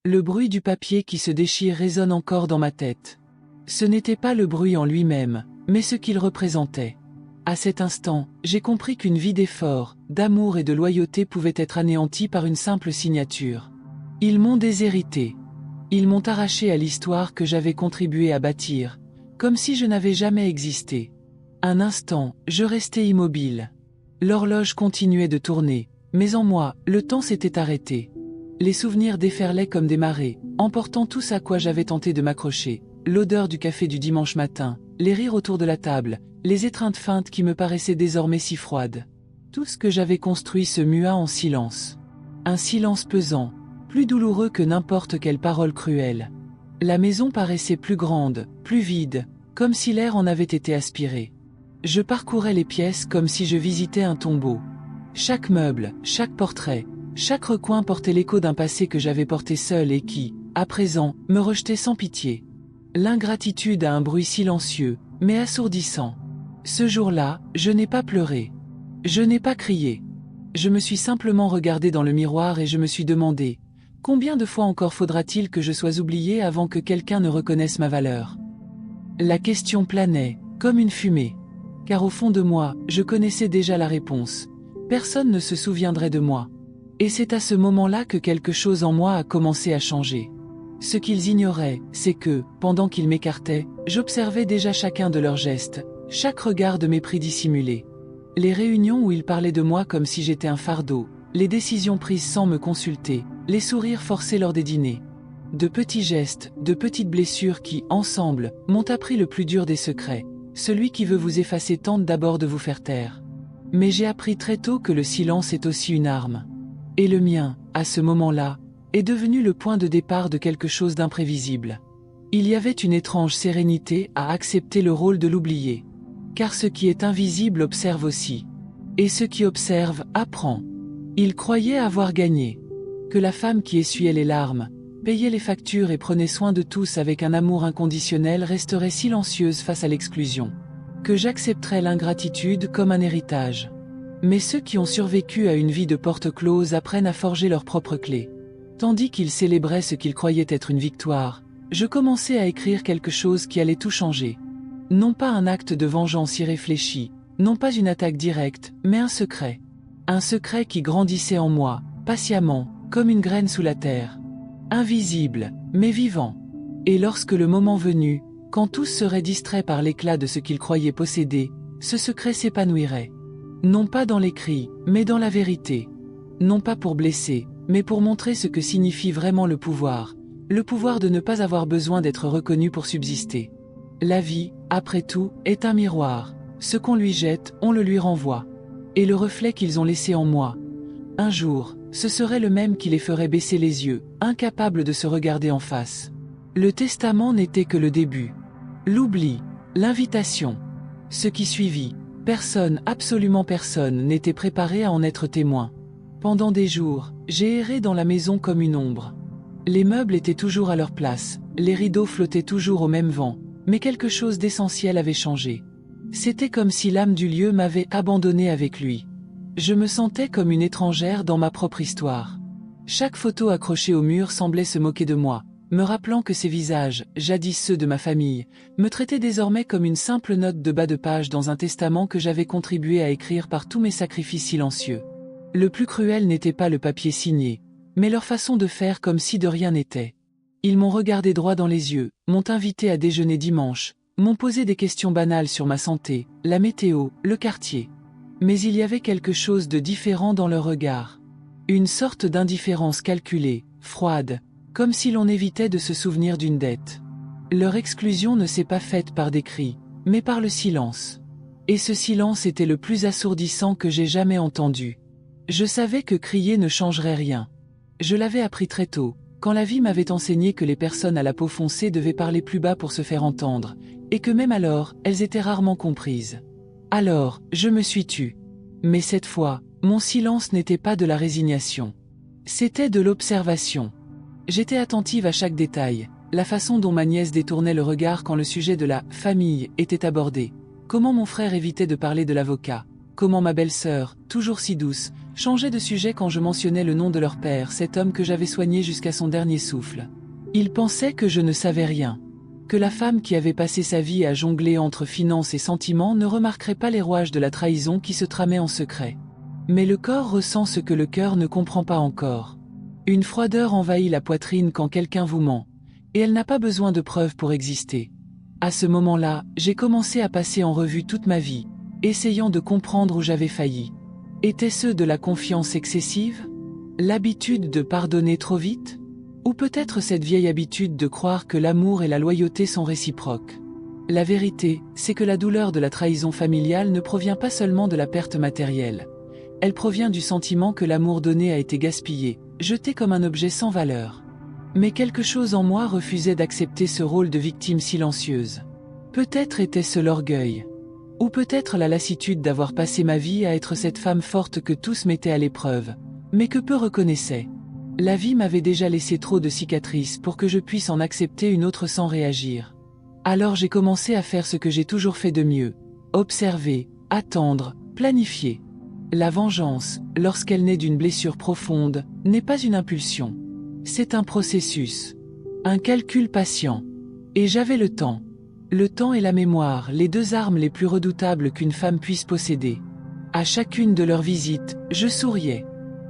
Le bruit du papier qui se déchire résonne encore dans ma tête. Ce n'était pas le bruit en lui-même, mais ce qu'il représentait. À cet instant, j'ai compris qu'une vie d'effort, d'amour et de loyauté pouvait être anéantie par une simple signature. Ils m'ont déshérité. Ils m'ont arraché à l'histoire que j'avais contribué à bâtir, comme si je n'avais jamais existé. Un instant, je restais immobile. L'horloge continuait de tourner, mais en moi, le temps s'était arrêté. Les souvenirs déferlaient comme des marées, emportant tout ce à quoi j'avais tenté de m'accrocher. L'odeur du café du dimanche matin, les rires autour de la table, les étreintes feintes qui me paraissaient désormais si froides. Tout ce que j'avais construit se mua en silence. Un silence pesant, plus douloureux que n'importe quelle parole cruelle. La maison paraissait plus grande, plus vide, comme si l'air en avait été aspiré. Je parcourais les pièces comme si je visitais un tombeau. Chaque meuble, chaque portrait, chaque recoin portait l'écho d'un passé que j'avais porté seul et qui, à présent, me rejetait sans pitié. L'ingratitude a un bruit silencieux, mais assourdissant. Ce jour-là, je n'ai pas pleuré. Je n'ai pas crié. Je me suis simplement regardé dans le miroir et je me suis demandé, combien de fois encore faudra-t-il que je sois oublié avant que quelqu'un ne reconnaisse ma valeur? La question planait, comme une fumée. Car au fond de moi, je connaissais déjà la réponse. Personne ne se souviendrait de moi. Et c'est à ce moment-là que quelque chose en moi a commencé à changer. Ce qu'ils ignoraient, c'est que, pendant qu'ils m'écartaient, j'observais déjà chacun de leurs gestes, chaque regard de mépris dissimulé. Les réunions où ils parlaient de moi comme si j'étais un fardeau, les décisions prises sans me consulter, les sourires forcés lors des dîners. De petits gestes, de petites blessures qui, ensemble, m'ont appris le plus dur des secrets. Celui qui veut vous effacer tente d'abord de vous faire taire. Mais j'ai appris très tôt que le silence est aussi une arme. Et le mien, à ce moment-là, est devenu le point de départ de quelque chose d'imprévisible. Il y avait une étrange sérénité à accepter le rôle de l'oublié. Car ce qui est invisible observe aussi. Et ce qui observe apprend. Il croyait avoir gagné. Que la femme qui essuyait les larmes, payait les factures et prenait soin de tous avec un amour inconditionnel resterait silencieuse face à l'exclusion. Que j'accepterais l'ingratitude comme un héritage. Mais ceux qui ont survécu à une vie de porte close apprennent à forger leurs propres clés. Tandis qu'ils célébraient ce qu'ils croyaient être une victoire, je commençais à écrire quelque chose qui allait tout changer. Non pas un acte de vengeance irréfléchi, non pas une attaque directe, mais un secret. Un secret qui grandissait en moi, patiemment, comme une graine sous la terre. Invisible, mais vivant. Et lorsque le moment venu, quand tous seraient distraits par l'éclat de ce qu'ils croyaient posséder, ce secret s'épanouirait. Non pas dans les cris, mais dans la vérité. Non pas pour blesser, mais pour montrer ce que signifie vraiment le pouvoir de ne pas avoir besoin d'être reconnu pour subsister. La vie, après tout, est un miroir. Ce qu'on lui jette, on le lui renvoie. Et le reflet qu'ils ont laissé en moi, un jour, ce serait le même qui les ferait baisser les yeux, incapables de se regarder en face. Le testament n'était que le début. L'oubli, l'invitation. Ce qui suivit, personne, absolument personne, n'était préparé à en être témoin. Pendant des jours, j'ai erré dans la maison comme une ombre. Les meubles étaient toujours à leur place, les rideaux flottaient toujours au même vent, mais quelque chose d'essentiel avait changé. C'était comme si l'âme du lieu m'avait abandonné avec lui. Je me sentais comme une étrangère dans ma propre histoire. Chaque photo accrochée au mur semblait se moquer de moi, me rappelant que ces visages, jadis ceux de ma famille, me traitaient désormais comme une simple note de bas de page dans un testament que j'avais contribué à écrire par tous mes sacrifices silencieux. Le plus cruel n'était pas le papier signé, mais leur façon de faire comme si de rien n'était. Ils m'ont regardé droit dans les yeux, m'ont invité à déjeuner dimanche, m'ont posé des questions banales sur ma santé, la météo, le quartier. Mais il y avait quelque chose de différent dans leur regard. Une sorte d'indifférence calculée, froide, comme si l'on évitait de se souvenir d'une dette. Leur exclusion ne s'est pas faite par des cris, mais par le silence. Et ce silence était le plus assourdissant que j'ai jamais entendu. Je savais que crier ne changerait rien. Je l'avais appris très tôt, quand la vie m'avait enseigné que les personnes à la peau foncée devaient parler plus bas pour se faire entendre, et que même alors, elles étaient rarement comprises. Alors, je me suis tue. Mais cette fois, mon silence n'était pas de la résignation. C'était de l'observation. J'étais attentive à chaque détail, la façon dont ma nièce détournait le regard quand le sujet de la « famille » était abordé, comment mon frère évitait de parler de l'avocat, comment ma belle-sœur, toujours si douce, changeaient de sujet quand je mentionnais le nom de leur père, cet homme que j'avais soigné jusqu'à son dernier souffle. Ils pensaient que je ne savais rien, que la femme qui avait passé sa vie à jongler entre finances et sentiments ne remarquerait pas les rouages de la trahison qui se tramait en secret. Mais le corps ressent ce que le cœur ne comprend pas encore. Une froideur envahit la poitrine quand quelqu'un vous ment, et elle n'a pas besoin de preuves pour exister. À ce moment-là, j'ai commencé à passer en revue toute ma vie, essayant de comprendre où j'avais failli. Était-ce de la confiance excessive? L'habitude de pardonner trop vite? Ou peut-être cette vieille habitude de croire que l'amour et la loyauté sont réciproques? La vérité, c'est que la douleur de la trahison familiale ne provient pas seulement de la perte matérielle. Elle provient du sentiment que l'amour donné a été gaspillé, jeté comme un objet sans valeur. Mais quelque chose en moi refusait d'accepter ce rôle de victime silencieuse. Peut-être était-ce l'orgueil. Ou peut-être la lassitude d'avoir passé ma vie à être cette femme forte que tous mettaient à l'épreuve, mais que peu reconnaissaient. La vie m'avait déjà laissé trop de cicatrices pour que je puisse en accepter une autre sans réagir. Alors j'ai commencé à faire ce que j'ai toujours fait de mieux: observer, attendre, planifier. La vengeance, lorsqu'elle naît d'une blessure profonde, n'est pas une impulsion. C'est un processus, un calcul patient. Et j'avais le temps. Le temps et la mémoire, les deux armes les plus redoutables qu'une femme puisse posséder. À chacune de leurs visites, je souriais.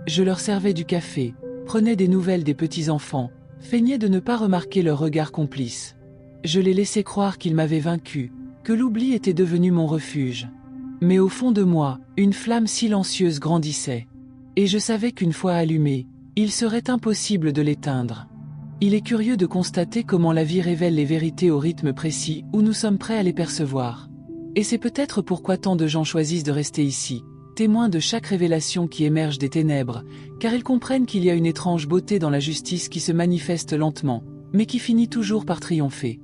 Je leur servais du café, prenais des nouvelles des petits-enfants, feignais de ne pas remarquer leur regard complice. Je les laissais croire qu'ils m'avaient vaincu, que l'oubli était devenu mon refuge. Mais au fond de moi, une flamme silencieuse grandissait. Et je savais qu'une fois allumée, il serait impossible de l'éteindre. Il est curieux de constater comment la vie révèle les vérités au rythme précis où nous sommes prêts à les percevoir. Et c'est peut-être pourquoi tant de gens choisissent de rester ici, témoins de chaque révélation qui émerge des ténèbres, car ils comprennent qu'il y a une étrange beauté dans la justice qui se manifeste lentement, mais qui finit toujours par triompher.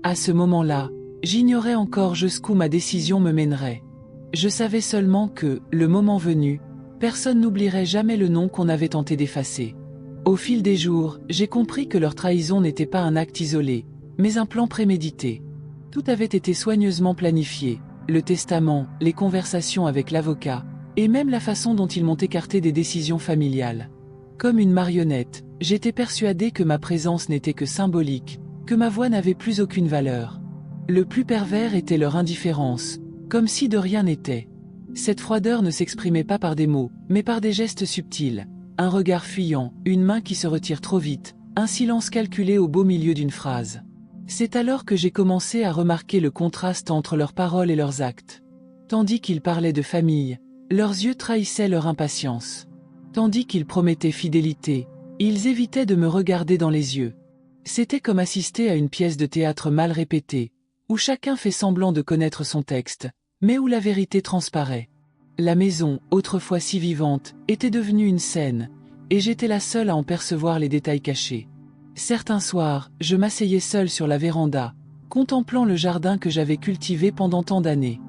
À ce moment-là, j'ignorais encore jusqu'où ma décision me mènerait. Je savais seulement que, le moment venu, personne n'oublierait jamais le nom qu'on avait tenté d'effacer. Au fil des jours, j'ai compris que leur trahison n'était pas un acte isolé, mais un plan prémédité. Tout avait été soigneusement planifié, le testament, les conversations avec l'avocat, et même la façon dont ils m'ont écarté des décisions familiales. Comme une marionnette, j'étais persuadé que ma présence n'était que symbolique, que ma voix n'avait plus aucune valeur. Le plus pervers était leur indifférence, comme si de rien n'était. Cette froideur ne s'exprimait pas par des mots, mais par des gestes subtils. Un regard fuyant, une main qui se retire trop vite, un silence calculé au beau milieu d'une phrase. C'est alors que j'ai commencé à remarquer le contraste entre leurs paroles et leurs actes. Tandis qu'ils parlaient de famille, leurs yeux trahissaient leur impatience. Tandis qu'ils promettaient fidélité, ils évitaient de me regarder dans les yeux. C'était comme assister à une pièce de théâtre mal répétée, où chacun fait semblant de connaître son texte, mais où la vérité transparaît. La maison, autrefois si vivante, était devenue une scène, et j'étais la seule à en percevoir les détails cachés. Certains soirs, je m'asseyais seule sur la véranda, contemplant le jardin que j'avais cultivé pendant tant d'années.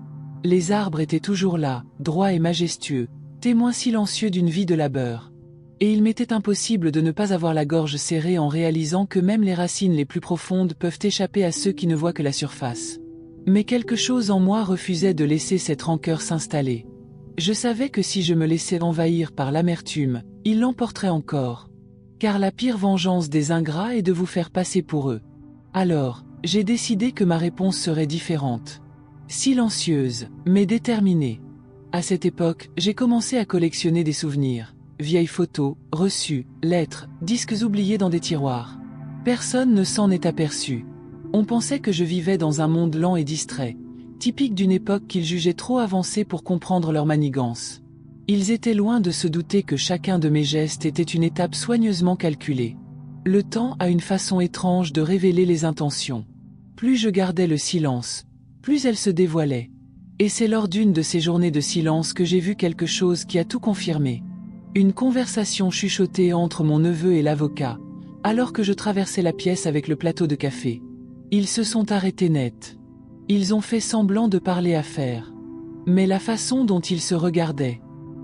Les arbres étaient toujours là, droits et majestueux, témoins silencieux d'une vie de labeur. Et il m'était impossible de ne pas avoir la gorge serrée en réalisant que même les racines les plus profondes peuvent échapper à ceux qui ne voient que la surface. Mais quelque chose en moi refusait de laisser cette rancœur s'installer. Je savais que si je me laissais envahir par l'amertume, ils l'emporteraient encore. Car la pire vengeance des ingrats est de vous faire passer pour eux. Alors, j'ai décidé que ma réponse serait différente. Silencieuse, mais déterminée. À cette époque, j'ai commencé à collectionner des souvenirs. Vieilles photos, reçus, lettres, disques oubliés dans des tiroirs. Personne ne s'en est aperçu. On pensait que je vivais dans un monde lent et distrait, typique d'une époque qu'ils jugeaient trop avancée pour comprendre leur manigance. Ils étaient loin de se douter que chacun de mes gestes était une étape soigneusement calculée. Le temps a une façon étrange de révéler les intentions. Plus je gardais le silence, plus elles se dévoilaient. Et c'est lors d'une de ces journées de silence que j'ai vu quelque chose qui a tout confirmé. Une conversation chuchotée entre mon neveu et l'avocat, alors que je traversais la pièce avec le plateau de café. Ils se sont arrêtés net. Ils ont fait semblant de parler affaires. Mais la façon dont ils se regardaient.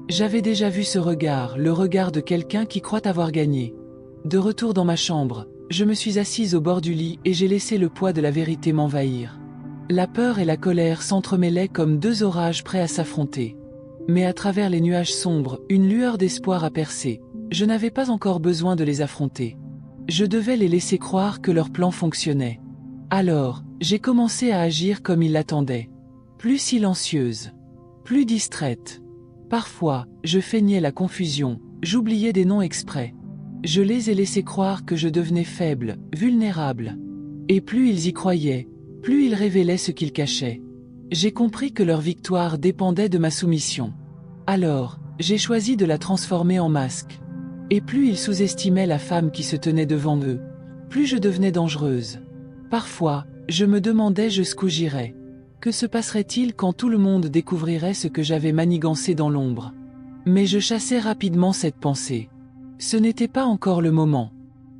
J'avais déjà vu ce regard, le regard de quelqu'un qui croit avoir gagné. De retour dans ma chambre, je me suis assise au bord du lit et j'ai laissé le poids de la vérité m'envahir. La peur et la colère s'entremêlaient comme deux orages prêts à s'affronter. Mais à travers les nuages sombres, une lueur d'espoir a percé. Je n'avais pas encore besoin de les affronter. Je devais les laisser croire que leur plan fonctionnait. Alors, j'ai commencé à agir comme ils l'attendaient. Plus silencieuse. Plus distraite. Parfois, je feignais la confusion, j'oubliais des noms exprès. Je les ai laissés croire que je devenais faible, vulnérable. Et plus ils y croyaient, plus ils révélaient ce qu'ils cachaient. J'ai compris que leur victoire dépendait de ma soumission. Alors, j'ai choisi de la transformer en masque. Et plus ils sous-estimaient la femme qui se tenait devant eux, plus je devenais dangereuse. Parfois, je me demandais jusqu'où j'irais. Que se passerait-il quand tout le monde découvrirait ce que j'avais manigancé dans l'ombre? Mais je chassais rapidement cette pensée. Ce n'était pas encore le moment.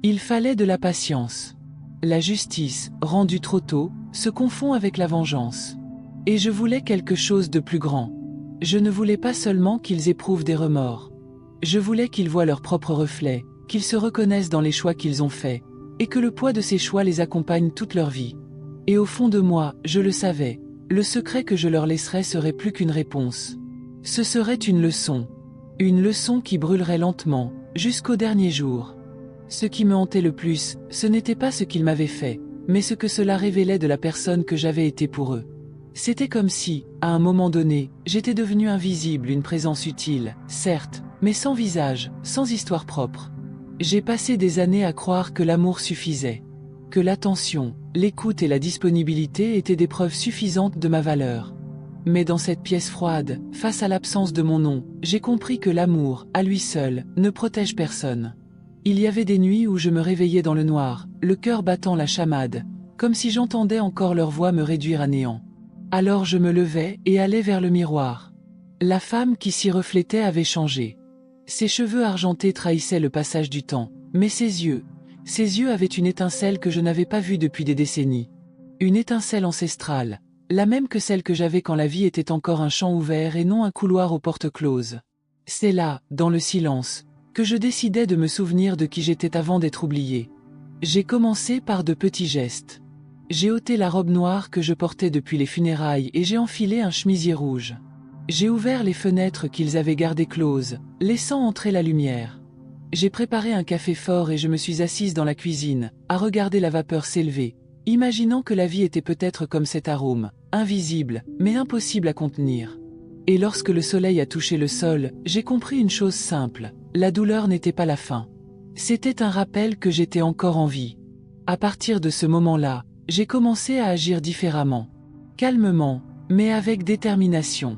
Il fallait de la patience. La justice, rendue trop tôt, se confond avec la vengeance. Et je voulais quelque chose de plus grand. Je ne voulais pas seulement qu'ils éprouvent des remords. Je voulais qu'ils voient leur propre reflet, qu'ils se reconnaissent dans les choix qu'ils ont faits, et que le poids de ces choix les accompagne toute leur vie. Et au fond de moi, je le savais, le secret que je leur laisserais serait plus qu'une réponse. Ce serait une leçon qui brûlerait lentement, jusqu'au dernier jour. Ce qui me hantait le plus, ce n'était pas ce qu'ils m'avaient fait, mais ce que cela révélait de la personne que j'avais été pour eux. C'était comme si, à un moment donné, j'étais devenue invisible, une présence utile, certes, mais sans visage, sans histoire propre. J'ai passé des années à croire que l'amour suffisait, que l'attention, l'écoute et la disponibilité étaient des preuves suffisantes de ma valeur. Mais dans cette pièce froide, face à l'absence de mon nom, j'ai compris que l'amour, à lui seul, ne protège personne. Il y avait des nuits où je me réveillais dans le noir, le cœur battant la chamade, comme si j'entendais encore leur voix me réduire à néant. Alors je me levais et allais vers le miroir. La femme qui s'y reflétait avait changé. Ses cheveux argentés trahissaient le passage du temps, mais ses yeux avaient une étincelle que je n'avais pas vue depuis des décennies. Une étincelle ancestrale, la même que celle que j'avais quand la vie était encore un champ ouvert et non un couloir aux portes closes. C'est là, dans le silence, que je décidais de me souvenir de qui j'étais avant d'être oublié. J'ai commencé par de petits gestes. J'ai ôté la robe noire que je portais depuis les funérailles et j'ai enfilé un chemisier rouge. J'ai ouvert les fenêtres qu'ils avaient gardées closes, laissant entrer la lumière. J'ai préparé un café fort et je me suis assise dans la cuisine, à regarder la vapeur s'élever, imaginant que la vie était peut-être comme cet arôme, invisible, mais impossible à contenir. Et lorsque le soleil a touché le sol, j'ai compris une chose simple, la douleur n'était pas la fin. C'était un rappel que j'étais encore en vie. À partir de ce moment-là, j'ai commencé à agir différemment. Calmement, mais avec détermination.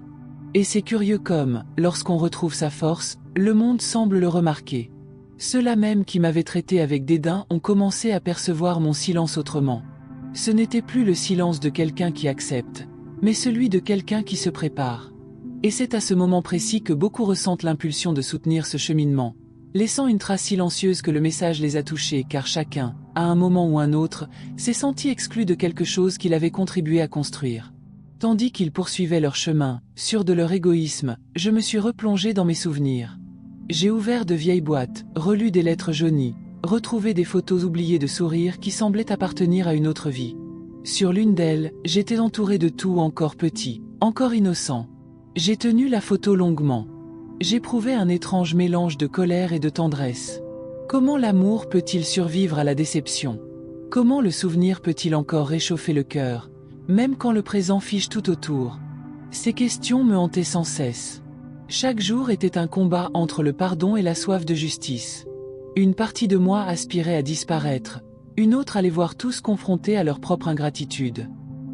Et c'est curieux comme, lorsqu'on retrouve sa force, le monde semble le remarquer. Ceux-là même qui m'avaient traité avec dédain ont commencé à percevoir mon silence autrement. Ce n'était plus le silence de quelqu'un qui accepte, mais celui de quelqu'un qui se prépare. Et c'est à ce moment précis que beaucoup ressentent l'impulsion de soutenir ce cheminement, laissant une trace silencieuse que le message les a touchés car chacun, à un moment ou un autre, s'est senti exclu de quelque chose qu'il avait contribué à construire. Tandis qu'ils poursuivaient leur chemin, sûrs de leur égoïsme, je me suis replongé dans mes souvenirs. J'ai ouvert de vieilles boîtes, relu des lettres jaunies, retrouvé des photos oubliées de sourires qui semblaient appartenir à une autre vie. Sur l'une d'elles, j'étais entouré de tout encore petit, encore innocent. J'ai tenu la photo longuement. J'éprouvais un étrange mélange de colère et de tendresse. Comment l'amour peut-il survivre à la déception? Comment le souvenir peut-il encore réchauffer le cœur, même quand le présent fige tout autour? Ces questions me hantaient sans cesse. Chaque jour était un combat entre le pardon et la soif de justice. Une partie de moi aspirait à disparaître, une autre à les voir tous confrontés à leur propre ingratitude.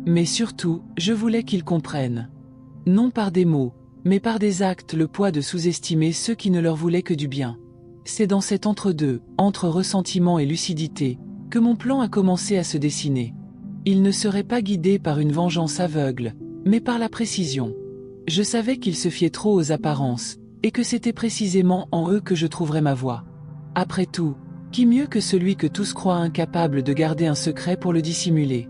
Mais surtout, je voulais qu'ils comprennent. Non par des mots, mais par des actes le poids de sous-estimer ceux qui ne leur voulaient que du bien. C'est dans cet entre-deux, entre ressentiment et lucidité, que mon plan a commencé à se dessiner. Il ne serait pas guidé par une vengeance aveugle, mais par la précision. Je savais qu'ils se fiaient trop aux apparences, et que c'était précisément en eux que je trouverais ma voie. Après tout, qui mieux que celui que tous croient incapable de garder un secret pour le dissimuler?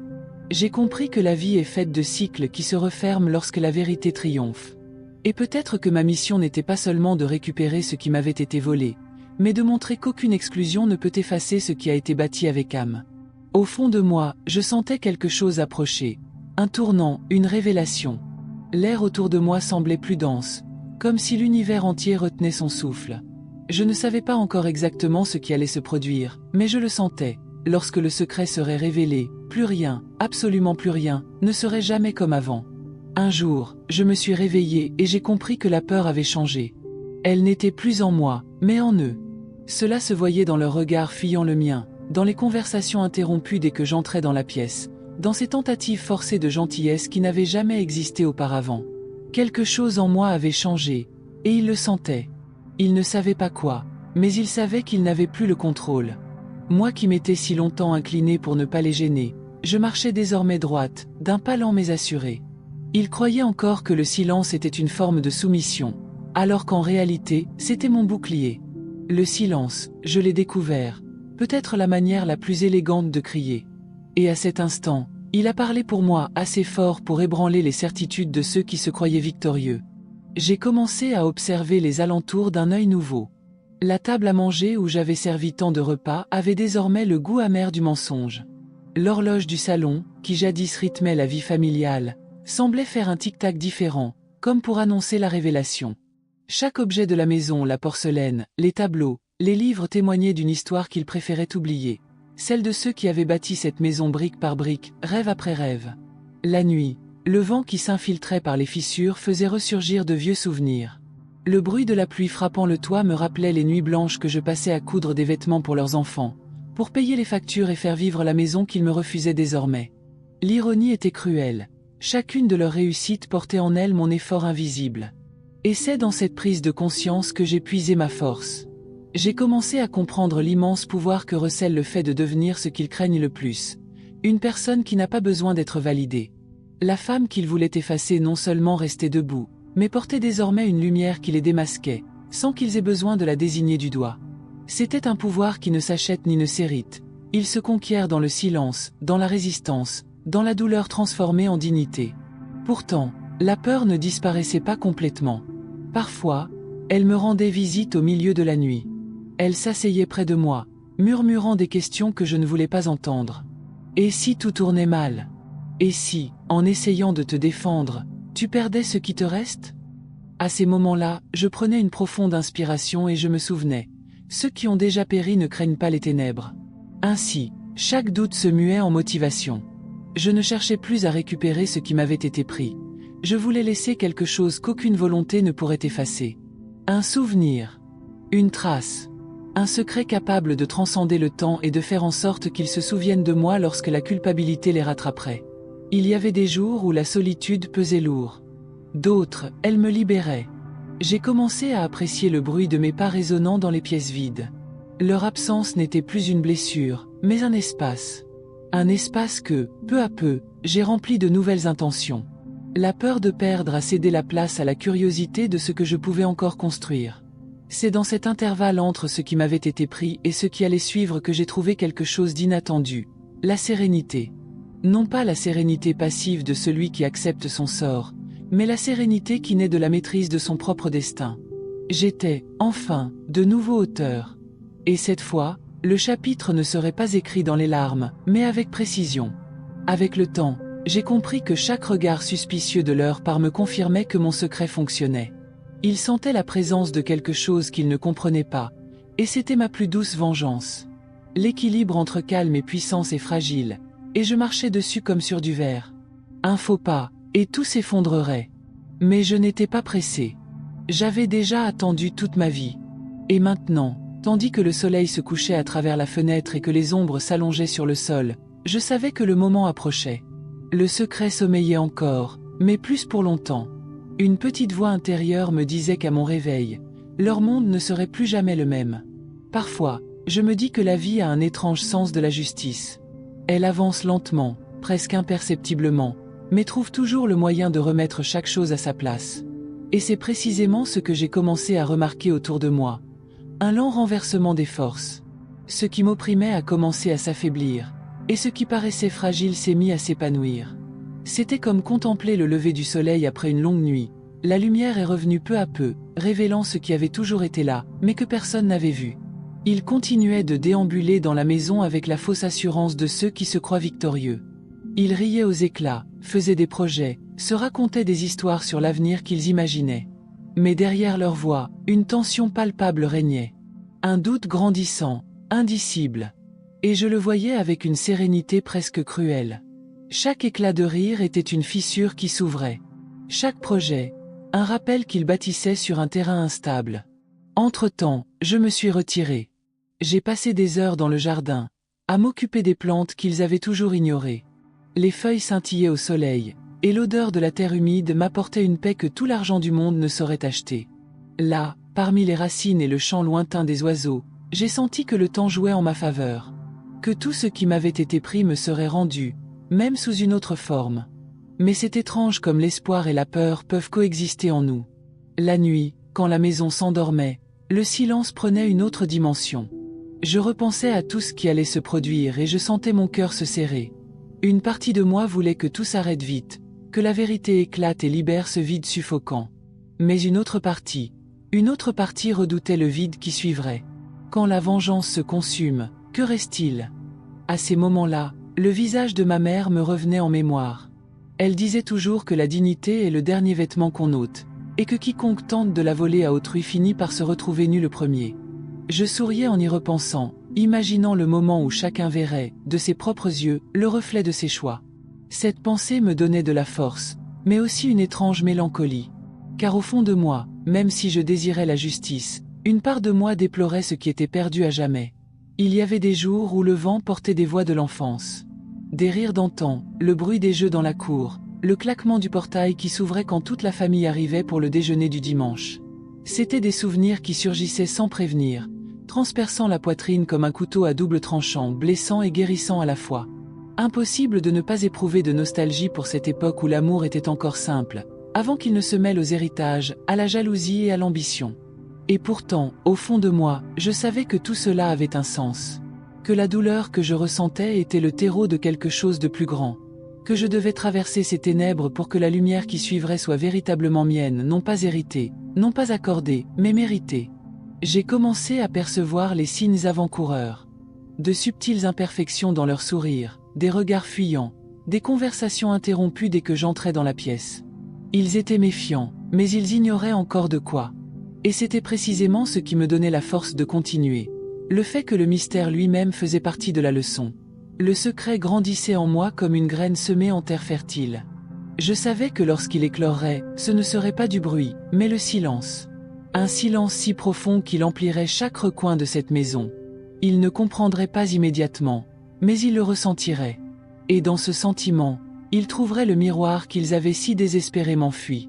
J'ai compris que la vie est faite de cycles qui se referment lorsque la vérité triomphe. Et peut-être que ma mission n'était pas seulement de récupérer ce qui m'avait été volé, mais de montrer qu'aucune exclusion ne peut effacer ce qui a été bâti avec âme. Au fond de moi, je sentais quelque chose approcher. Un tournant, une révélation. L'air autour de moi semblait plus dense, comme si l'univers entier retenait son souffle. Je ne savais pas encore exactement ce qui allait se produire, mais je le sentais. Lorsque le secret serait révélé, plus rien, absolument plus rien, ne serait jamais comme avant. Un jour, je me suis réveillée et j'ai compris que la peur avait changé. Elle n'était plus en moi, mais en eux. Cela se voyait dans leur regard fuyant le mien, dans les conversations interrompues dès que j'entrais dans la pièce, dans ces tentatives forcées de gentillesse qui n'avaient jamais existé auparavant. Quelque chose en moi avait changé, et il le sentait. Il ne savait pas quoi, mais il savait qu'il n'avait plus le contrôle. Moi qui m'étais si longtemps inclinée pour ne pas les gêner, je marchais désormais droite, d'un pas lent mais assuré. Il croyait encore que le silence était une forme de soumission, alors qu'en réalité, c'était mon bouclier. Le silence, je l'ai découvert, peut-être la manière la plus élégante de crier. Et à cet instant, il a parlé pour moi assez fort pour ébranler les certitudes de ceux qui se croyaient victorieux. J'ai commencé à observer les alentours d'un œil nouveau. La table à manger où j'avais servi tant de repas avait désormais le goût amer du mensonge. L'horloge du salon, qui jadis rythmait la vie familiale, semblait faire un tic-tac différent, comme pour annoncer la révélation. Chaque objet de la maison, la porcelaine, les tableaux, les livres témoignaient d'une histoire qu'il préférait oublier. Celle de ceux qui avaient bâti cette maison brique par brique, rêve après rêve. La nuit, le vent qui s'infiltrait par les fissures faisait ressurgir de vieux souvenirs. Le bruit de la pluie frappant le toit me rappelait les nuits blanches que je passais à coudre des vêtements pour leurs enfants, pour payer les factures et faire vivre la maison qu'ils me refusaient désormais. L'ironie était cruelle. Chacune de leurs réussites portait en elle mon effort invisible. Et c'est dans cette prise de conscience que j'ai puisé ma force. J'ai commencé à comprendre l'immense pouvoir que recèle le fait de devenir ce qu'ils craignent le plus. Une personne qui n'a pas besoin d'être validée. La femme qu'ils voulaient effacer non seulement restait debout, mais portait désormais une lumière qui les démasquait, sans qu'ils aient besoin de la désigner du doigt. C'était un pouvoir qui ne s'achète ni ne s'hérite. Il se conquiert dans le silence, dans la résistance, dans la douleur transformée en dignité. Pourtant, la peur ne disparaissait pas complètement. Parfois, elle me rendait visite au milieu de la nuit. Elle s'asseyait près de moi, murmurant des questions que je ne voulais pas entendre. Et si tout tournait mal? Et si, en essayant de te défendre, tu perdais ce qui te reste? À ces moments-là, je prenais une profonde inspiration et je me souvenais. Ceux qui ont déjà péri ne craignent pas les ténèbres. Ainsi, chaque doute se muait en motivation. Je ne cherchais plus à récupérer ce qui m'avait été pris. Je voulais laisser quelque chose qu'aucune volonté ne pourrait effacer. Un souvenir. Une trace. Un secret capable de transcender le temps et de faire en sorte qu'ils se souviennent de moi lorsque la culpabilité les rattraperait. Il y avait des jours où la solitude pesait lourd. D'autres, elle me libérait. J'ai commencé à apprécier le bruit de mes pas résonnant dans les pièces vides. Leur absence n'était plus une blessure, mais un espace. Un espace que, peu à peu, j'ai rempli de nouvelles intentions. La peur de perdre a cédé la place à la curiosité de ce que je pouvais encore construire. C'est dans cet intervalle entre ce qui m'avait été pris et ce qui allait suivre que j'ai trouvé quelque chose d'inattendu. La sérénité. Non pas la sérénité passive de celui qui accepte son sort, mais la sérénité qui naît de la maîtrise de son propre destin. J'étais, enfin, de nouveau auteur. Et cette fois, le chapitre ne serait pas écrit dans les larmes, mais avec précision. Avec le temps, j'ai compris que chaque regard suspicieux de leur part me confirmait que mon secret fonctionnait. Ils sentaient la présence de quelque chose qu'ils ne comprenaient pas, et c'était ma plus douce vengeance. L'équilibre entre calme et puissance est fragile, et je marchais dessus comme sur du verre. Un faux pas, et tout s'effondrerait. Mais je n'étais pas pressé. J'avais déjà attendu toute ma vie. Et maintenant, tandis que le soleil se couchait à travers la fenêtre et que les ombres s'allongeaient sur le sol, je savais que le moment approchait. Le secret sommeillait encore, mais plus pour longtemps. Une petite voix intérieure me disait qu'à mon réveil, leur monde ne serait plus jamais le même. Parfois, je me dis que la vie a un étrange sens de la justice. Elle avance lentement, presque imperceptiblement, mais trouve toujours le moyen de remettre chaque chose à sa place. Et c'est précisément ce que j'ai commencé à remarquer autour de moi. Un lent renversement des forces. Ce qui m'opprimait a commencé à s'affaiblir, et ce qui paraissait fragile s'est mis à s'épanouir. C'était comme contempler le lever du soleil après une longue nuit. La lumière est revenue peu à peu, révélant ce qui avait toujours été là, mais que personne n'avait vu. Il continuait de déambuler dans la maison avec la fausse assurance de ceux qui se croient victorieux. Ils riaient aux éclats, faisaient des projets, se racontaient des histoires sur l'avenir qu'ils imaginaient. Mais derrière leur voix, une tension palpable régnait. Un doute grandissant, indicible. Et je le voyais avec une sérénité presque cruelle. Chaque éclat de rire était une fissure qui s'ouvrait. Chaque projet, un rappel qu'ils bâtissaient sur un terrain instable. Entre-temps, je me suis retiré. J'ai passé des heures dans le jardin, à m'occuper des plantes qu'ils avaient toujours ignorées. Les feuilles scintillaient au soleil, et l'odeur de la terre humide m'apportait une paix que tout l'argent du monde ne saurait acheter. Là, parmi les racines et le chant lointain des oiseaux, j'ai senti que le temps jouait en ma faveur. Que tout ce qui m'avait été pris me serait rendu, même sous une autre forme. Mais c'est étrange comme l'espoir et la peur peuvent coexister en nous. La nuit, quand la maison s'endormait, le silence prenait une autre dimension. Je repensais à tout ce qui allait se produire et je sentais mon cœur se serrer. Une partie de moi voulait que tout s'arrête vite, que la vérité éclate et libère ce vide suffocant. Mais une autre partie redoutait le vide qui suivrait. Quand la vengeance se consume, que reste-t-il? À ces moments-là, le visage de ma mère me revenait en mémoire. Elle disait toujours que la dignité est le dernier vêtement qu'on ôte, et que quiconque tente de la voler à autrui finit par se retrouver nu le premier. Je souriais en y repensant, imaginant le moment où chacun verrait, de ses propres yeux, le reflet de ses choix. Cette pensée me donnait de la force, mais aussi une étrange mélancolie. Car au fond de moi, même si je désirais la justice, une part de moi déplorait ce qui était perdu à jamais. Il y avait des jours où le vent portait des voix de l'enfance. Des rires d'antan, le bruit des jeux dans la cour, le claquement du portail qui s'ouvrait quand toute la famille arrivait pour le déjeuner du dimanche. C'étaient des souvenirs qui surgissaient sans prévenir, transperçant la poitrine comme un couteau à double tranchant, blessant et guérissant à la fois. Impossible de ne pas éprouver de nostalgie pour cette époque où l'amour était encore simple, avant qu'il ne se mêle aux héritages, à la jalousie et à l'ambition. Et pourtant, au fond de moi, je savais que tout cela avait un sens. Que la douleur que je ressentais était le terreau de quelque chose de plus grand. Que je devais traverser ces ténèbres pour que la lumière qui suivrait soit véritablement mienne, non pas héritée, non pas accordée, mais méritée. J'ai commencé à percevoir les signes avant-coureurs. De subtiles imperfections dans leur sourire, des regards fuyants, des conversations interrompues dès que j'entrais dans la pièce. Ils étaient méfiants, mais ils ignoraient encore de quoi. Et c'était précisément ce qui me donnait la force de continuer. Le fait que le mystère lui-même faisait partie de la leçon. Le secret grandissait en moi comme une graine semée en terre fertile. Je savais que lorsqu'il éclorerait, ce ne serait pas du bruit, mais le silence. Un silence si profond qu'il emplirait chaque recoin de cette maison. Il ne comprendrait pas immédiatement, mais il le ressentirait. Et dans ce sentiment, il trouverait le miroir qu'ils avaient si désespérément fui.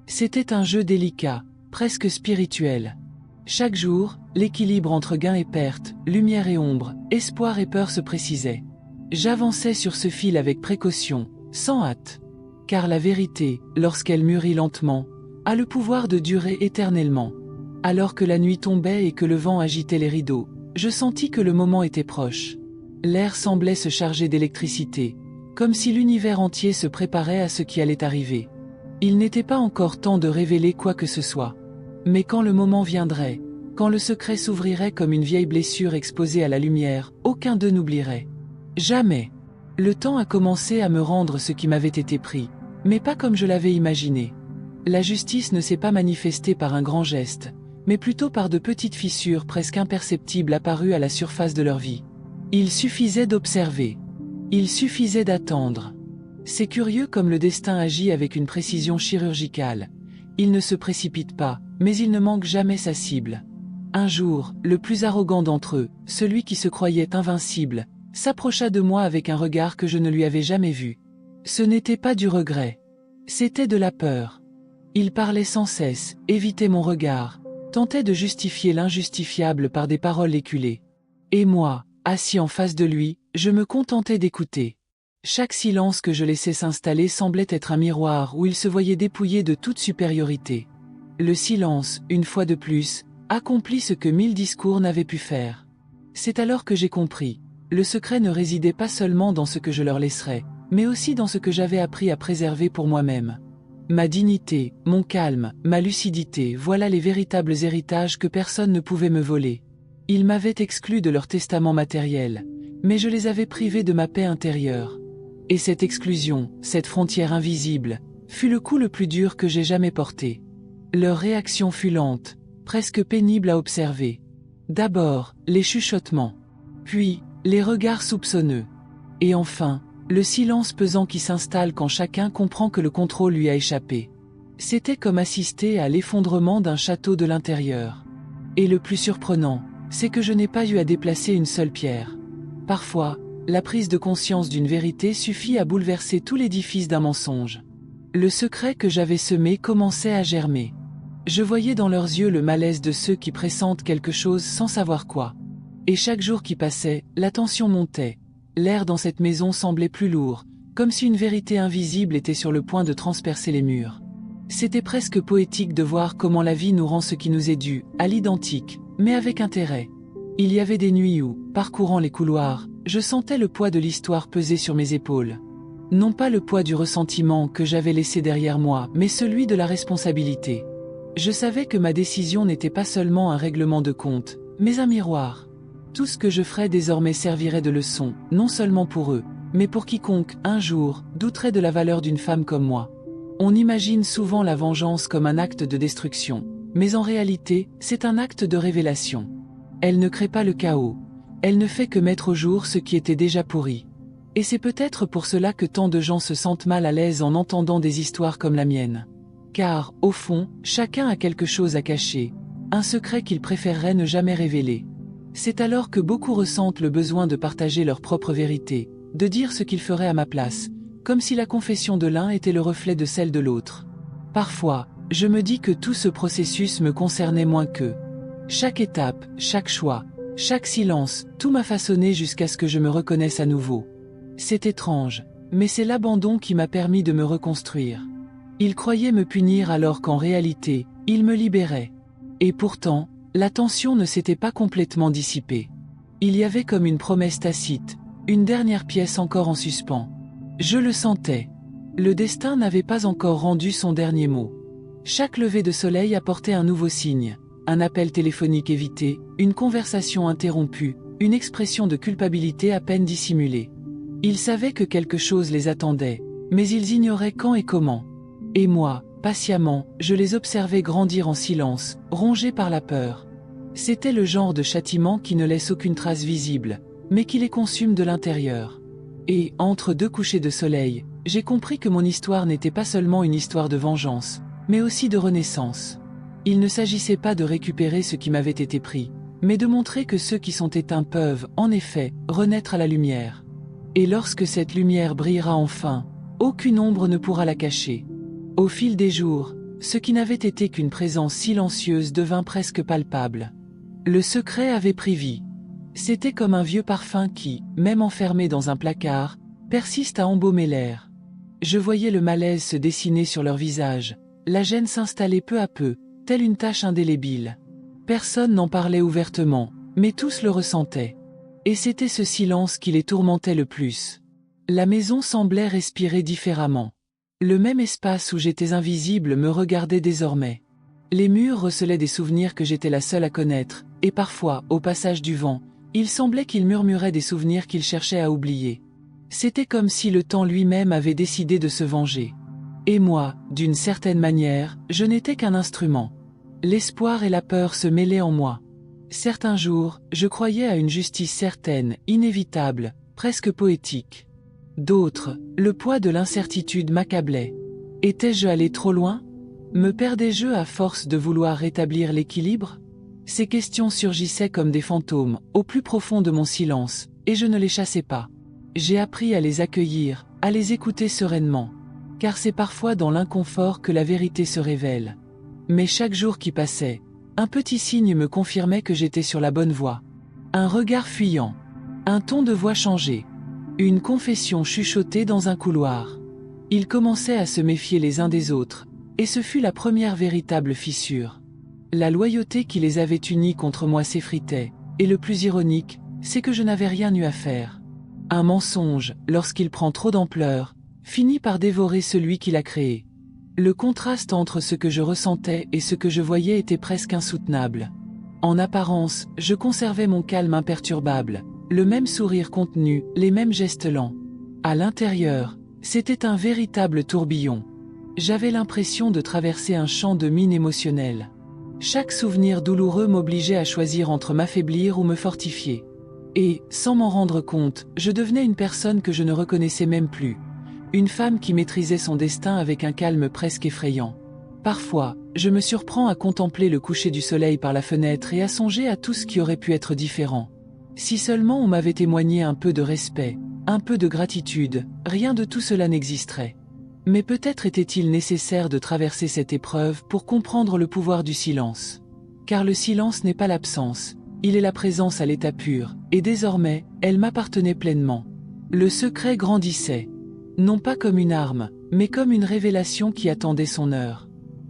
C'était un jeu délicat, presque spirituel. Chaque jour, l'équilibre entre gain et perte, lumière et ombre, espoir et peur se précisait. J'avançais sur ce fil avec précaution, sans hâte. Car la vérité, lorsqu'elle mûrit lentement, a le pouvoir de durer éternellement. Alors que la nuit tombait et que le vent agitait les rideaux, je sentis que le moment était proche. L'air semblait se charger d'électricité, comme si l'univers entier se préparait à ce qui allait arriver. Il n'était pas encore temps de révéler quoi que ce soit. Mais quand le moment viendrait, quand le secret s'ouvrirait comme une vieille blessure exposée à la lumière, aucun d'eux n'oublierait. Jamais. Le temps a commencé à me rendre ce qui m'avait été pris, mais pas comme je l'avais imaginé. La justice ne s'est pas manifestée par un grand geste, mais plutôt par de petites fissures presque imperceptibles apparues à la surface de leur vie. Il suffisait d'observer. Il suffisait d'attendre. C'est curieux comme le destin agit avec une précision chirurgicale. Il ne se précipite pas, mais il ne manque jamais sa cible. Un jour, le plus arrogant d'entre eux, celui qui se croyait invincible, s'approcha de moi avec un regard que je ne lui avais jamais vu. Ce n'était pas du regret. C'était de la peur. Il parlait sans cesse, évitait mon regard, tentait de justifier l'injustifiable par des paroles éculées. Et moi, assis en face de lui, je me contentais d'écouter. Chaque silence que je laissais s'installer semblait être un miroir où il se voyait dépouillé de toute supériorité. Le silence, une fois de plus, accomplit ce que 1000 discours n'avaient pu faire. C'est alors que j'ai compris. Le secret ne résidait pas seulement dans ce que je leur laisserais, mais aussi dans ce que j'avais appris à préserver pour moi-même. Ma dignité, mon calme, ma lucidité, voilà les véritables héritages que personne ne pouvait me voler. Ils m'avaient exclu de leur testament matériel, mais je les avais privés de ma paix intérieure. Et cette exclusion, cette frontière invisible, fut le coup le plus dur que j'ai jamais porté. Leur réaction fut lente, presque pénible à observer. D'abord, les chuchotements. Puis, les regards soupçonneux. Et enfin, le silence pesant qui s'installe quand chacun comprend que le contrôle lui a échappé. C'était comme assister à l'effondrement d'un château de l'intérieur. Et le plus surprenant, c'est que je n'ai pas eu à déplacer une seule pierre. Parfois, la prise de conscience d'une vérité suffit à bouleverser tout l'édifice d'un mensonge. Le secret que j'avais semé commençait à germer. Je voyais dans leurs yeux le malaise de ceux qui pressentent quelque chose sans savoir quoi. Et chaque jour qui passait, la tension montait. L'air dans cette maison semblait plus lourd, comme si une vérité invisible était sur le point de transpercer les murs. C'était presque poétique de voir comment la vie nous rend ce qui nous est dû, à l'identique, mais avec intérêt. Il y avait des nuits où, parcourant les couloirs, je sentais le poids de l'histoire peser sur mes épaules. Non pas le poids du ressentiment que j'avais laissé derrière moi, mais celui de la responsabilité. Je savais que ma décision n'était pas seulement un règlement de compte, mais un miroir. Tout ce que je ferais désormais servirait de leçon, non seulement pour eux, mais pour quiconque, un jour, douterait de la valeur d'une femme comme moi. On imagine souvent la vengeance comme un acte de destruction, mais en réalité, c'est un acte de révélation. Elle ne crée pas le chaos, elle ne fait que mettre au jour ce qui était déjà pourri. Et c'est peut-être pour cela que tant de gens se sentent mal à l'aise en entendant des histoires comme la mienne. Car, au fond, chacun a quelque chose à cacher, un secret qu'ils préféreraient ne jamais révéler. C'est alors que beaucoup ressentent le besoin de partager leur propre vérité, de dire ce qu'ils feraient à ma place, comme si la confession de l'un était le reflet de celle de l'autre. Parfois, je me dis que tout ce processus me concernait moins qu'eux. Chaque étape, chaque choix, chaque silence, tout m'a façonné jusqu'à ce que je me reconnaisse à nouveau. C'est étrange, mais c'est l'abandon qui m'a permis de me reconstruire. Ils croyaient me punir alors qu'en réalité, ils me libéraient. Et pourtant, la tension ne s'était pas complètement dissipée. Il y avait comme une promesse tacite, une dernière pièce encore en suspens. Je le sentais. Le destin n'avait pas encore rendu son dernier mot. Chaque lever de soleil apportait un nouveau signe, un appel téléphonique évité, une conversation interrompue, une expression de culpabilité à peine dissimulée. Ils savaient que quelque chose les attendait, mais ils ignoraient quand et comment. Et moi, patiemment, je les observais grandir en silence, rongés par la peur. C'était le genre de châtiment qui ne laisse aucune trace visible, mais qui les consume de l'intérieur. Et, entre deux couchers de soleil, j'ai compris que mon histoire n'était pas seulement une histoire de vengeance, mais aussi de renaissance. Il ne s'agissait pas de récupérer ce qui m'avait été pris, mais de montrer que ceux qui sont éteints peuvent, en effet, renaître à la lumière. Et lorsque cette lumière brillera enfin, aucune ombre ne pourra la cacher. Au fil des jours, ce qui n'avait été qu'une présence silencieuse devint presque palpable. Le secret avait pris vie. C'était comme un vieux parfum qui, même enfermé dans un placard, persiste à embaumer l'air. Je voyais le malaise se dessiner sur leur visage, la gêne s'installer peu à peu, telle une tache indélébile. Personne n'en parlait ouvertement, mais tous le ressentaient. Et c'était ce silence qui les tourmentait le plus. La maison semblait respirer différemment. Le même espace où j'étais invisible me regardait désormais. Les murs recelaient des souvenirs que j'étais la seule à connaître, et parfois, au passage du vent, il semblait qu'ils murmuraient des souvenirs qu'ils cherchaient à oublier. C'était comme si le temps lui-même avait décidé de se venger. Et moi, d'une certaine manière, je n'étais qu'un instrument. L'espoir et la peur se mêlaient en moi. Certains jours, je croyais à une justice certaine, inévitable, presque poétique. D'autres, le poids de l'incertitude m'accablait. Étais-je allé trop loin? Me perdais-je à force de vouloir rétablir l'équilibre? Ces questions surgissaient comme des fantômes, au plus profond de mon silence, et je ne les chassais pas. J'ai appris à les accueillir, à les écouter sereinement. Car c'est parfois dans l'inconfort que la vérité se révèle. Mais chaque jour qui passait, un petit signe me confirmait que j'étais sur la bonne voie. Un regard fuyant. Un ton de voix changé. Une confession chuchotée dans un couloir. Ils commençaient à se méfier les uns des autres, et ce fut la première véritable fissure. La loyauté qui les avait unis contre moi s'effritait, et le plus ironique, c'est que je n'avais rien eu à faire. Un mensonge, lorsqu'il prend trop d'ampleur, finit par dévorer celui qui l'a créé. Le contraste entre ce que je ressentais et ce que je voyais était presque insoutenable. En apparence, je conservais mon calme imperturbable, le même sourire contenu, les mêmes gestes lents. À l'intérieur, c'était un véritable tourbillon. J'avais l'impression de traverser un champ de mines émotionnelles. Chaque souvenir douloureux m'obligeait à choisir entre m'affaiblir ou me fortifier. Et, sans m'en rendre compte, je devenais une personne que je ne reconnaissais même plus. Une femme qui maîtrisait son destin avec un calme presque effrayant. Parfois, je me surprends à contempler le coucher du soleil par la fenêtre et à songer à tout ce qui aurait pu être différent. Si seulement on m'avait témoigné un peu de respect, un peu de gratitude, rien de tout cela n'existerait. Mais peut-être était-il nécessaire de traverser cette épreuve pour comprendre le pouvoir du silence. Car le silence n'est pas l'absence, il est la présence à l'état pur, et désormais, elle m'appartenait pleinement. Le secret grandissait. Non pas comme une arme, mais comme une révélation qui attendait son heure.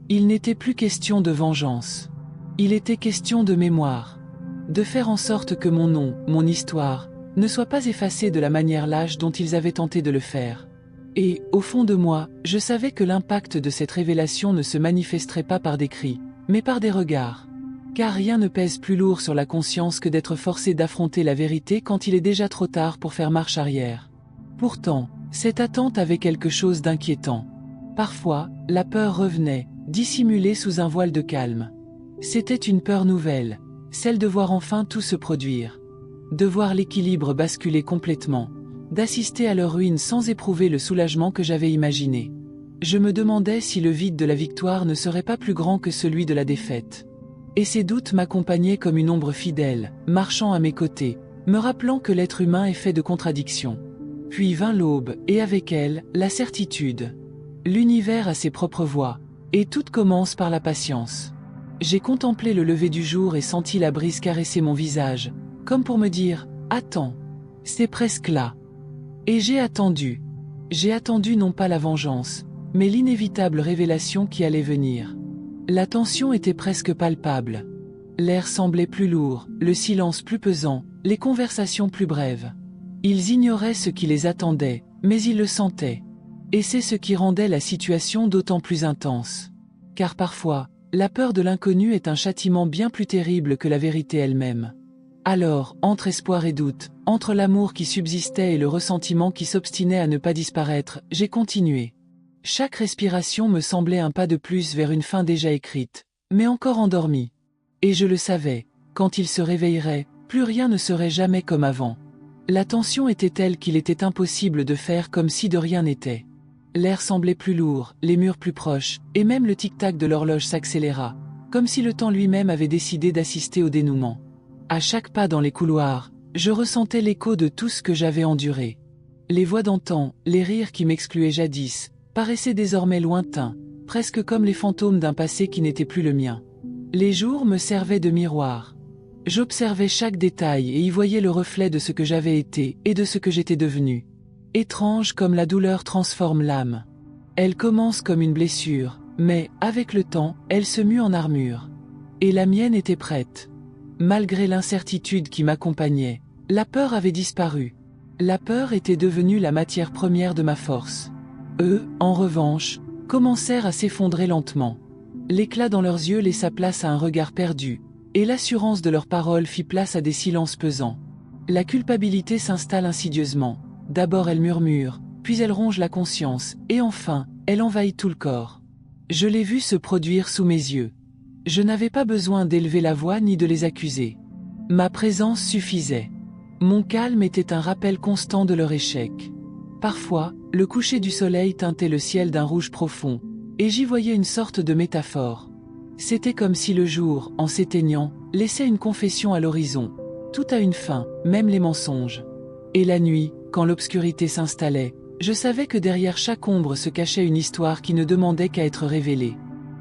Il n'était plus question de vengeance. Il était question de mémoire. De faire en sorte que mon nom, mon histoire, ne soit pas effacée de la manière lâche dont ils avaient tenté de le faire. Et, au fond de moi, je savais que l'impact de cette révélation ne se manifesterait pas par des cris, mais par des regards. Car rien ne pèse plus lourd sur la conscience que d'être forcé d'affronter la vérité quand il est déjà trop tard pour faire marche arrière. Pourtant, cette attente avait quelque chose d'inquiétant. Parfois, la peur revenait, dissimulée sous un voile de calme. C'était une peur nouvelle, celle de voir enfin tout se produire. De voir l'équilibre basculer complètement, d'assister à leur ruine sans éprouver le soulagement que j'avais imaginé. Je me demandais si le vide de la victoire ne serait pas plus grand que celui de la défaite. Et ces doutes m'accompagnaient comme une ombre fidèle, marchant à mes côtés, me rappelant que l'être humain est fait de contradictions. Puis vint l'aube, et avec elle, la certitude. L'univers a ses propres voies, et tout commence par la patience. J'ai contemplé le lever du jour et senti la brise caresser mon visage, comme pour me dire « Attends, c'est presque là ». Et j'ai attendu. J'ai attendu non pas la vengeance, mais l'inévitable révélation qui allait venir. La tension était presque palpable. L'air semblait plus lourd, le silence plus pesant, les conversations plus brèves. Ils ignoraient ce qui les attendait, mais ils le sentaient. Et c'est ce qui rendait la situation d'autant plus intense. Car parfois, la peur de l'inconnu est un châtiment bien plus terrible que la vérité elle-même. Alors, entre espoir et doute, entre l'amour qui subsistait et le ressentiment qui s'obstinait à ne pas disparaître, j'ai continué. Chaque respiration me semblait un pas de plus vers une fin déjà écrite, mais encore endormie. Et je le savais, quand il se réveillerait, plus rien ne serait jamais comme avant. La tension était telle qu'il était impossible de faire comme si de rien n'était. L'air semblait plus lourd, les murs plus proches, et même le tic-tac de l'horloge s'accéléra, comme si le temps lui-même avait décidé d'assister au dénouement. À chaque pas dans les couloirs, je ressentais l'écho de tout ce que j'avais enduré. Les voix d'antan, les rires qui m'excluaient jadis, paraissaient désormais lointains, presque comme les fantômes d'un passé qui n'était plus le mien. Les jours me servaient de miroir. J'observais chaque détail et y voyais le reflet de ce que j'avais été et de ce que j'étais devenu. Étrange comme la douleur transforme l'âme. Elle commence comme une blessure, mais, avec le temps, elle se mue en armure. Et la mienne était prête. Malgré l'incertitude qui m'accompagnait, la peur avait disparu. La peur était devenue la matière première de ma force. Eux, en revanche, commencèrent à s'effondrer lentement. L'éclat dans leurs yeux laissa place à un regard perdu, et l'assurance de leurs paroles fit place à des silences pesants. La culpabilité s'installe insidieusement. D'abord elle murmure, puis elle ronge la conscience, et enfin, elle envahit tout le corps. Je l'ai vu se produire sous mes yeux. Je n'avais pas besoin d'élever la voix ni de les accuser. Ma présence suffisait. Mon calme était un rappel constant de leur échec. Parfois, le coucher du soleil teintait le ciel d'un rouge profond, et j'y voyais une sorte de métaphore. C'était comme si le jour, en s'éteignant, laissait une confession à l'horizon. Tout a une fin, même les mensonges. Et la nuit, quand l'obscurité s'installait, je savais que derrière chaque ombre se cachait une histoire qui ne demandait qu'à être révélée.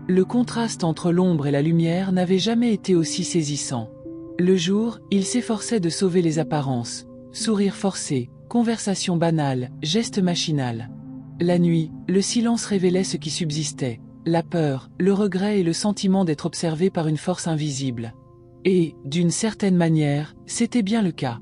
Le contraste entre l'ombre et la lumière n'avait jamais été aussi saisissant. Le jour, il s'efforçait de sauver les apparences, sourires forcés, conversations banales, gestes machinal. La nuit, le silence révélait ce qui subsistait, la peur, le regret et le sentiment d'être observé par une force invisible. Et, d'une certaine manière, c'était bien le cas.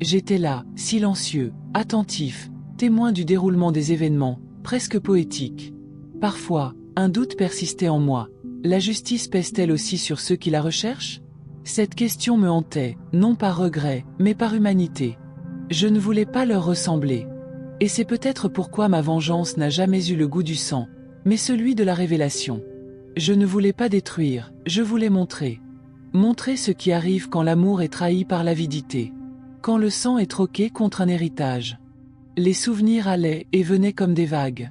J'étais là, silencieux, attentif, témoin du déroulement des événements, presque poétique. Parfois, un doute persistait en moi. La justice pèse-t-elle aussi sur ceux qui la recherchent? Cette question me hantait, non par regret, mais par humanité. Je ne voulais pas leur ressembler. Et c'est peut-être pourquoi ma vengeance n'a jamais eu le goût du sang. mais celui de la révélation. Je ne voulais pas détruire, je voulais montrer. Montrer ce qui arrive quand l'amour est trahi par l'avidité. Quand le sang est troqué contre un héritage. Les souvenirs allaient et venaient comme des vagues.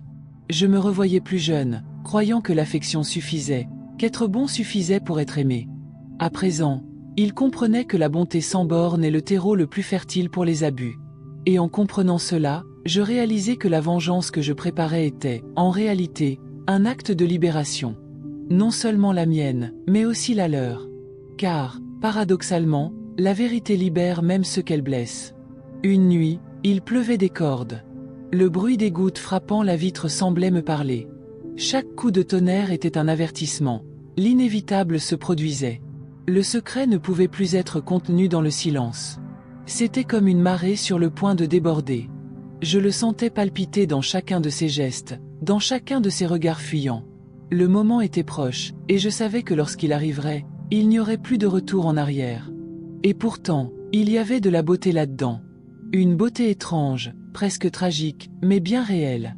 Je me revoyais plus jeune, croyant que l'affection suffisait, qu'être bon suffisait pour être aimé. À présent, il comprenait que la bonté sans borne est le terreau le plus fertile pour les abus. Et en comprenant cela, je réalisais que la vengeance que je préparais était, en réalité, un acte de libération. Non seulement la mienne, mais aussi la leur. Car, paradoxalement, la vérité libère même ceux qu'elle blesse. Une nuit, il pleuvait des cordes. Le bruit des gouttes frappant la vitre semblait me parler. Chaque coup de tonnerre était un avertissement. L'inévitable se produisait. Le secret ne pouvait plus être contenu dans le silence. C'était comme une marée sur le point de déborder. Je le sentais palpiter dans chacun de ses gestes, dans chacun de ses regards fuyants. Le moment était proche, et je savais que lorsqu'il arriverait, il n'y aurait plus de retour en arrière. Et pourtant, il y avait de la beauté là-dedans. Une beauté étrange, presque tragique, mais bien réelle.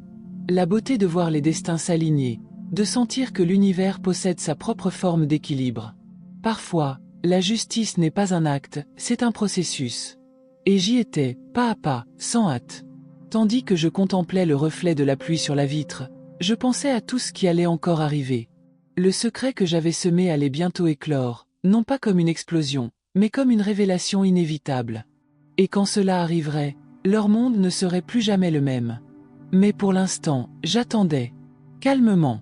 La beauté de voir les destins s'aligner, de sentir que l'univers possède sa propre forme d'équilibre. Parfois, la justice n'est pas un acte, c'est un processus. Et j'y étais, pas à pas, sans hâte. Tandis que je contemplais le reflet de la pluie sur la vitre, je pensais à tout ce qui allait encore arriver. Le secret que j'avais semé allait bientôt éclore, non pas comme une explosion, mais comme une révélation inévitable. Et quand cela arriverait, leur monde ne serait plus jamais le même. Mais pour l'instant, j'attendais. Calmement.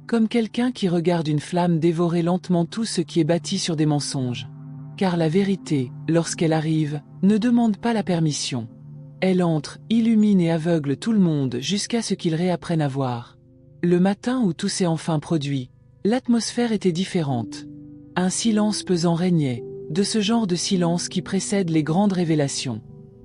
Comme quelqu'un qui regarde une flamme dévorer lentement tout ce qui est bâti sur des mensonges. Car la vérité, lorsqu'elle arrive, ne demande pas la permission. Elle entre, illumine et aveugle tout le monde jusqu'à ce qu'ils réapprennent à voir. Le matin où tout s'est enfin produit, l'atmosphère était différente. Un silence pesant régnait, de ce genre de silence qui précède les grandes révélations.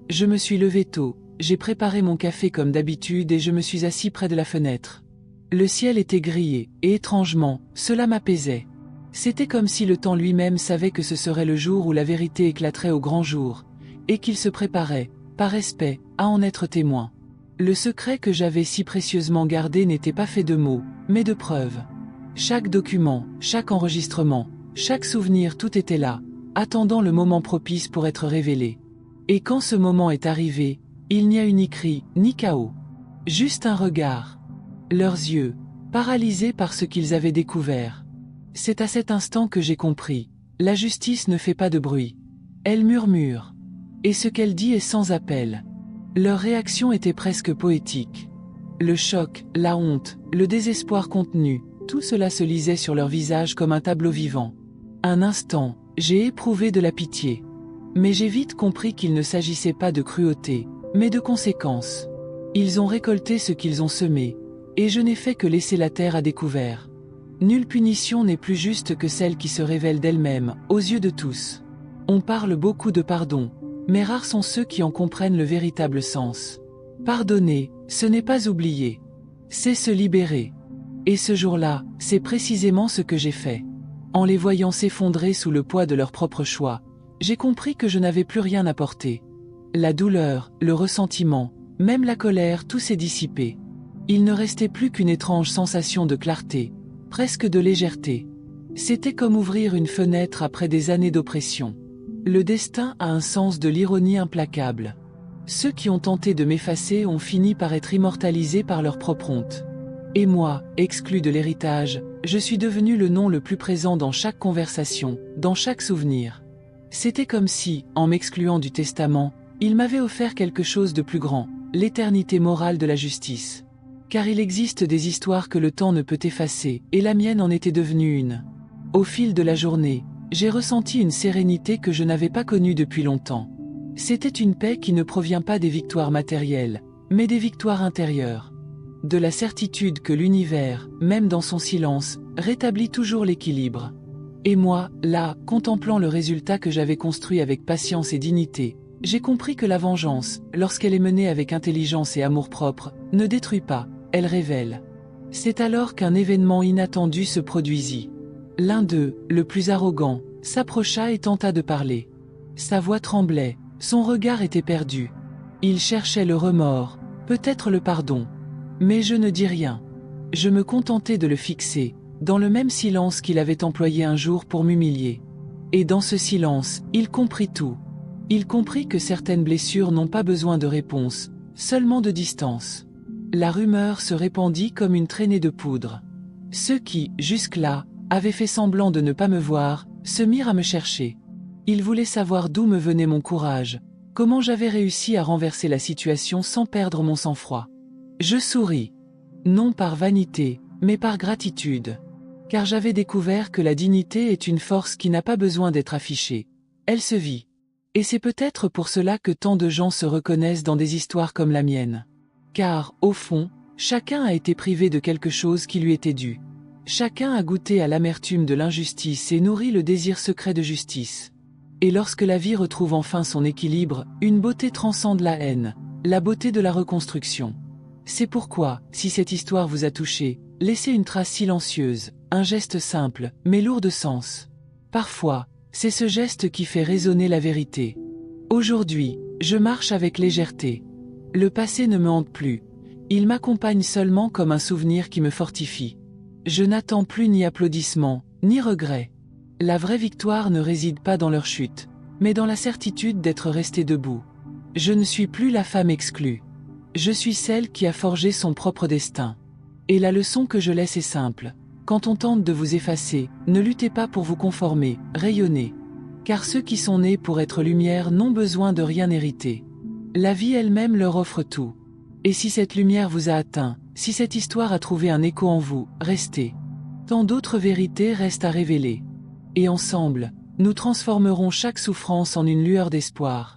Je me suis levé tôt, j'ai préparé mon café comme d'habitude et je me suis assis près de la fenêtre. Le ciel était grillé, et étrangement, cela m'apaisait. C'était comme si le temps lui-même savait que ce serait le jour où la vérité éclaterait au grand jour, et qu'il se préparait, par respect, à en être témoin. Le secret que j'avais si précieusement gardé n'était pas fait de mots, mais de preuves. Chaque document, chaque enregistrement, chaque souvenir, tout était là, attendant le moment propice pour être révélé. Et quand ce moment est arrivé, il n'y a eu ni cri, ni chaos. Juste un regard. Leurs yeux, paralysés par ce qu'ils avaient découvert. C'est à cet instant que j'ai compris. La justice ne fait pas de bruit. Elle murmure. Et ce qu'elle dit est sans appel. Leur réaction était presque poétique. Le choc, la honte, le désespoir contenu, tout cela se lisait sur leur visage comme un tableau vivant. Un instant, j'ai éprouvé de la pitié. Mais j'ai vite compris qu'il ne s'agissait pas de cruauté, mais de conséquences. Ils ont récolté ce qu'ils ont semé. Et je n'ai fait que laisser la terre à découvert. Nulle punition n'est plus juste que celle qui se révèle d'elle-même, aux yeux de tous. On parle beaucoup de pardon, mais rares sont ceux qui en comprennent le véritable sens. Pardonner, ce n'est pas oublier. C'est se libérer. Et ce jour-là, c'est précisément ce que j'ai fait. En les voyant s'effondrer sous le poids de leur propre choix, j'ai compris que je n'avais plus rien à porter. La douleur, le ressentiment, même la colère, tout s'est dissipé. Il ne restait plus qu'une étrange sensation de clarté, presque de légèreté. C'était comme ouvrir une fenêtre après des années d'oppression. Le destin a un sens de l'ironie implacable. Ceux qui ont tenté de m'effacer ont fini par être immortalisés par leur propre honte. Et moi, exclu de l'héritage, je suis devenu le nom le plus présent dans chaque conversation, dans chaque souvenir. C'était comme si, en m'excluant du testament, il m'avait offert quelque chose de plus grand, l'éternité morale de la justice. Car il existe des histoires que le temps ne peut effacer, et la mienne en était devenue une. Au fil de la journée, j'ai ressenti une sérénité que je n'avais pas connue depuis longtemps. C'était une paix qui ne provient pas des victoires matérielles, mais des victoires intérieures. De la certitude que l'univers, même dans son silence, rétablit toujours l'équilibre. Et moi, là, contemplant le résultat que j'avais construit avec patience et dignité, j'ai compris que la vengeance, lorsqu'elle est menée avec intelligence et amour-propre, ne détruit pas, elle révèle. C'est alors qu'un événement inattendu se produisit. L'un d'eux, le plus arrogant, s'approcha et tenta de parler. Sa voix tremblait, son regard était perdu. Il cherchait le remords, peut-être le pardon. Mais je ne dis rien. Je me contentais de le fixer, dans le même silence qu'il avait employé un jour pour m'humilier. Et dans ce silence, il comprit tout. Il comprit que certaines blessures n'ont pas besoin de réponse, seulement de distance. La rumeur se répandit comme une traînée de poudre. Ceux qui, jusque-là, avaient fait semblant de ne pas me voir, se mirent à me chercher. Ils voulaient savoir d'où me venait mon courage, comment j'avais réussi à renverser la situation sans perdre mon sang-froid. Je souris. Non par vanité, mais par gratitude. Car j'avais découvert que la dignité est une force qui n'a pas besoin d'être affichée. Elle se vit. Et c'est peut-être pour cela que tant de gens se reconnaissent dans des histoires comme la mienne. Car, au fond, chacun a été privé de quelque chose qui lui était dû. Chacun a goûté à l'amertume de l'injustice et nourri le désir secret de justice. Et lorsque la vie retrouve enfin son équilibre, une beauté transcende la haine, la beauté de la reconstruction. C'est pourquoi, si cette histoire vous a touché, laissez une trace silencieuse, un geste simple, mais lourd de sens. Parfois, c'est ce geste qui fait résonner la vérité. Aujourd'hui, je marche avec légèreté. Le passé ne me hante plus. Il m'accompagne seulement comme un souvenir qui me fortifie. Je n'attends plus ni applaudissements, ni regrets. La vraie victoire ne réside pas dans leur chute, mais dans la certitude d'être resté debout. Je ne suis plus la femme exclue. Je suis celle qui a forgé son propre destin. Et la leçon que je laisse est simple. Quand on tente de vous effacer, ne luttez pas pour vous conformer, rayonnez. Car ceux qui sont nés pour être lumière n'ont besoin de rien hériter. La vie elle-même leur offre tout. Et si cette lumière vous a atteint, si cette histoire a trouvé un écho en vous, restez. Tant d'autres vérités restent à révéler. Et ensemble, nous transformerons chaque souffrance en une lueur d'espoir.